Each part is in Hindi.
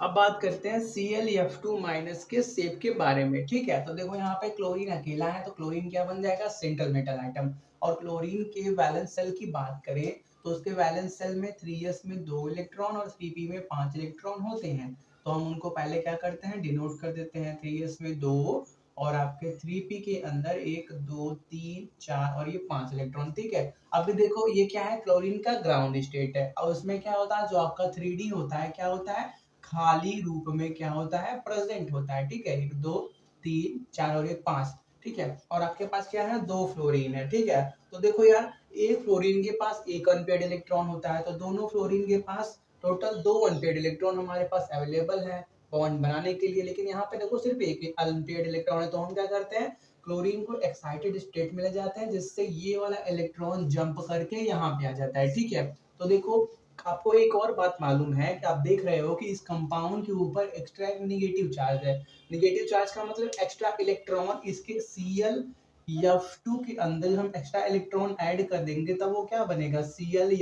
अब बात करते हैं Cl माइनस के शेप के बारे में। ठीक है, तो देखो यहाँ पे क्लोरीन अकेला है तो क्लोरीन क्या बन जाएगा, सेंट्रल मेटल आइटम। और क्लोरीन के वैलेंस सेल की बात करें तो उसके वैलेंस सेल में 3s में 2 इलेक्ट्रॉन और 3p में 5 इलेक्ट्रॉन होते हैं। तो हम उनको पहले क्या करते हैं, डिनोट कर देते हैं। 3s में 2 और आपके 3p के अंदर 1 2 3 4 और ये 5 इलेक्ट्रॉन। ठीक है, अभी देखो ये क्या है, क्लोरीन का ग्राउंड स्टेट है और उसमें क्या होता है, जो आपका 3d होता है क्या होता है, खाली रूप में क्या होता है, प्रेजेंट होता है। ठीक है, 1 2 3 4 और 1 5। ठीक है, और आपके पास क्या है, 2 फ्लोरीन है। ठीक है, तो देखो यार, एक फ्लोरीन के पास एक अनपेयर्ड इलेक्ट्रॉन होता है, तो दोनों फ्लोरीन के पास टोटल 2 अनपेयर्ड इलेक्ट्रॉन हमारे पास अवेलेबल है बॉन्ड बनाने के लिए। लेकिन यहाँ पे देखो सिर्फ एक अनपेयर्ड इलेक्ट्रॉन है, तो हम क्या करते हैं, क्लोरीन को एक्साइटेड स्टेट में ले जाते हैं, जिससे ये वाला इलेक्ट्रॉन जंप करके यहाँ पे आ जाता है। ठीक है, तो देखो आपको एक और बात मालूम है कि आप देख रहे हो कि इस कंपाउंड के ऊपर एक्स्ट्रा नेगेटिव चार्ज है। नेगेटिव चार्ज का मतलब एक्स्ट्रा इलेक्ट्रॉन, इसके Cl के अंदर हम एक्स्ट्रा इलेक्ट्रॉन ऐड कर देंगे तब वो क्या बनेगा, Cl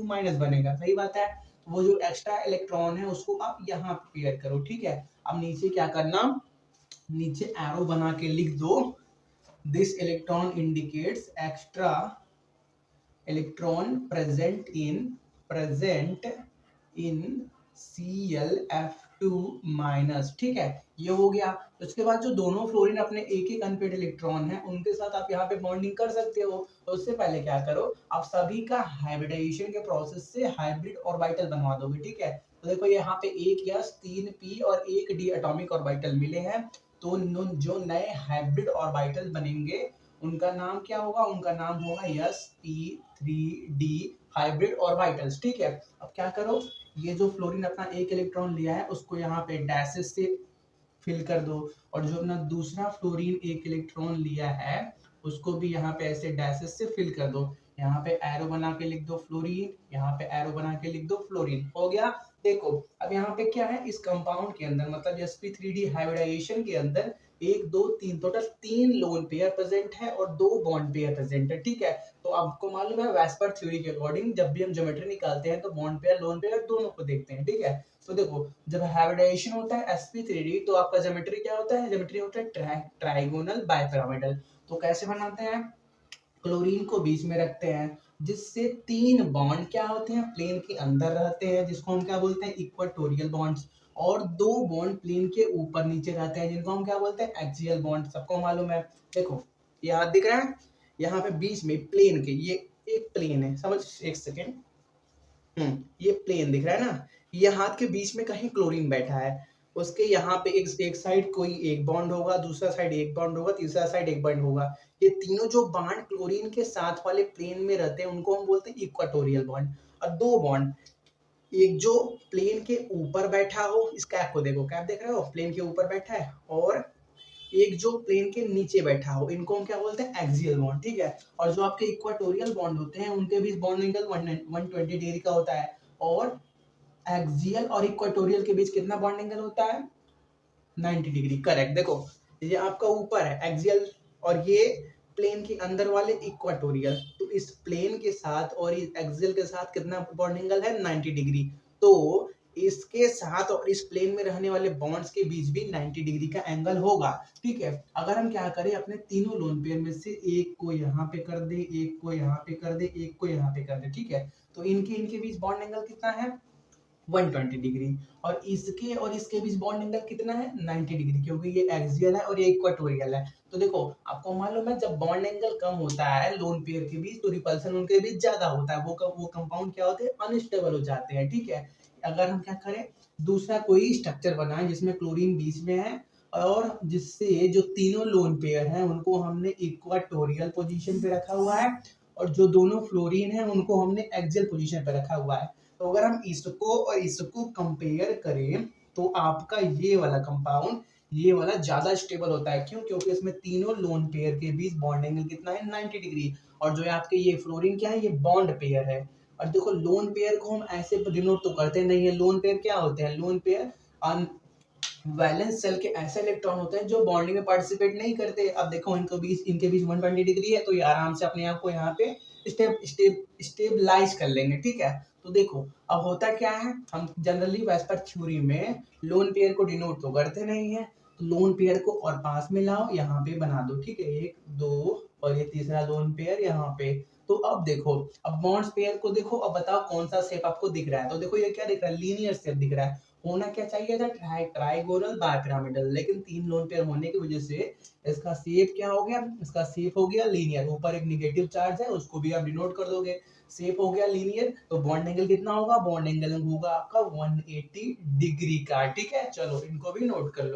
माइनस बनेगा। सही बात है, तो वो जो एक्स्ट्रा इलेक्ट्रॉन है उसको आप यहाँ पेयर करो। ठीक है, अब नीचे क्या करना, नीचे एरो बना के लिख दो, this electron indicates extra electron present in Clf2 minus. ठीक है, ये हो गया। उसके बाद जो दोनों फ्लोरीन अपने एक एक अनपेड इलेक्ट्रॉन है उनके साथ आप यहाँ पे बॉन्डिंग कर सकते हो। तो उससे पहले क्या करो, आप सभी का हाइब्रिडाइजेशन के प्रोसेस से हाइब्रिड ऑर्बिटल बनवा दोगे। ठीक है, तो देखो यहाँ पे 1 यस 3 p और 1 d एटॉमिक ऑर्बिटल मिले हैं। तो जो नए हाइब्रिड ऑर्बिटल बनेंगे उनका नाम क्या होगा, उनका नाम होगा sp3d हाइब्रिड ऑर्बिटल्स। ठीक है, अब क्या करो, ये जो फ्लोरीन अपना एक इलेक्ट्रॉन लिया है उसको यहाँ पे डैशेस से फिल कर दो, और जो अपना दूसरा फ्लोरीन एक इलेक्ट्रॉन लिया है उसको भी यहाँ पे ऐसे डैशेस से फिल कर दो। यहाँ पे एरो बना के लिख दो फ्लोरीन, यहाँ पे एरो बना के लिख दो फ्लोरीन। हो गया। देखो अब यहाँ पे क्या है, इस कंपाउंड के अंदर मतलब sp3d हाइब्रिडाइजेशन के अंदर 1 2 3 टोटल 3 लोन पेयर प्रेजेंट है और 2 बॉन्ड पेयर प्रेजेंट है। ठीक है, तो आपको मालूम है वेस्पर थ्योरी के अकॉर्डिंग जब भी हम ज्योमेट्री निकालते हैं तो बॉन्ड पेयर लोन पेयर दोनों को देखते हैं। ठीक है, तो देखो जब हाइब्रिडाइजेशन होता है sp3d तो आपका ज्योमेट्री क्या होता है, ज्योमेट्री होता है ट्राइगोनल बाइपिरामिडल। तो कैसे बनाते हैं, क्लोरीन को बीच में रखते हैं जिससे 3 बॉन्ड क्या होते हैं, प्लेन के अंदर रहते हैं जिसको हम क्या बोलते हैं, इक्वाटोरियल बॉन्ड्स। और 2 बॉन्ड प्लेन के ऊपर नीचे रहते हैं जिनको हम क्या बोलते हैं, एक्सियल बॉन्ड। सबको मालूम है। देखो ये हाथ दिख रहा है, यहाँ पे बीच में प्लेन के ये एक प्लेन है, समझ, एक सेकेंड, ये प्लेन दिख रहा है ना, ये हाथ के बीच में कहीं क्लोरीन बैठा है, उसके यहाँ पे एक साइड कोई एक बॉन्ड होगा, दूसरा साइड एक बॉन्ड होगा, तीसरा साइड एक बॉन्ड होगा। ये तीनों जो बॉन्ड क्लोरीन के साथ वाले प्लेन में रहते हैं उनको हम बोलते हैं इक्वाटोरियल बॉन्ड। और 2 बॉन्ड, एक जो प्लेन के ऊपर बैठा हो, इस कैप को देखो, कैप देख रहे हो, प्लेन के ऊपर बैठा है, और एक जो प्लेन के नीचे बैठा हो, इनको हम क्या बोलते हैं, एक्सियल बॉन्ड। ठीक है, और जो आपके इक्वाटोरियल बॉन्ड होते हैं उनके बीच बॉन्ड एंगल 120 डिग्री का होता है। और एक्सियल और इक्वाटोरियल के बीच कितना बॉन्ड एंगल होता है, 90 डिग्री। करेक्ट। देखो ये आपका ऊपर है एक्सियल और ये प्लेन के अंदर वाले इक्वाटोरियल, तो इस प्लेन के साथ और इस एक्सियल के साथ कितना बॉन्ड एंगल है, 90 डिग्री। तो इसके साथ और इस प्लेन में रहने वाले बॉन्ड्स के बीच भी 90 डिग्री का एंगल होगा। ठीक है, अगर हम क्या करें, अपने तीनों लोन पेयर में से एक को यहाँ पे कर दे, एक को यहाँ पे कर दे, एक को यहाँ पे कर दे। ठीक है, तो इनके इनके बीच बॉन्ड एंगल कितना है, 120 डिग्री। और इसके और इसके बीच बॉन्ड एंगल कितना है, 90 डिग्री, क्योंकि ये एक्सियल है और ये इक्वाटोरियल है। तो देखो आपको मालूम है जब बॉन्ड एंगल कम होता है लोन पेयर के बीच तो रिपल्सन उनके बीच ज्यादा होता है, वो कंपाउंड क्या होते हैं, अनस्टेबल हो जाते हैं। ठीक है, अगर हम क्या करें, दूसरा कोई स्ट्रक्चर बनाए जिसमें क्लोरीन बीच में है और जिससे जो तीनों लोन पेयर हैं उनको हमने इक्वाटोरियल पोजीशन पे रखा हुआ है और जो दोनों फ्लोरीन है उनको हमने एक्सियल पोजीशन पे रखा हुआ है। तो अगर हम इसको और इसको कंपेयर करें तो आपका ये वाला कंपाउंड, ये वाला ज्यादा स्टेबल होता है। क्यों, क्योंकि इसमें तीनों लोन पेयर के बीच बॉन्ड एंगल कितना है, 90 डिग्री। और जो आपके ये फ्लोरीन क्या है, ये बॉन्ड पेयर है। और देखो लोन पेयर को हम ऐसे डिनोट तो करते नहीं है, लोन पेयर क्या होते हैं, लोन पेयर वैलेंस सेल के ऐसे इलेक्ट्रॉन होते हैं जो बॉन्डिंग में पार्टिसिपेट नहीं करते। अब देखो इनके बीच 120 डिग्री है तो ये आराम से अपने आप को यहाँ पे स्टेबलाइज कर लेंगे। ठीक है, तो देखो अब होता क्या है, हम जनरली एज पर थ्योरी में लोन पेयर को डिनोट तो करते नहीं है, तो लोन पेयर को और पास में लाओ, यहाँ पे बना दो, ठीक है, एक दो और ये तीसरा लोन पेयर यहाँ पे। तो अब देखो, अब बॉन्ड्स पेयर को देखो, अब बताओ कौन सा शेप आपको दिख रहा है। तो देखो ये क्या दिख रहा है, लीनियर शेप दिख रहा है। होना क्या चाहिए था, ट्राइगोनल बायपिरामिडल, लेकिन तीन लोन पेयर होने की वजह से इसका शेप क्या हो गया, इसका शेप हो गया लीनियर। ऊपर एक निगेटिव चार्ज है, उसको भी आप डिनोट कर दोगे। शेप हो गया लीनियर, तो बॉन्ड एंगल कितना होगा, बॉन्ड एंगल होगा आपका 180 डिग्री का, ठीक है। चलो इनको भी नोट कर लो।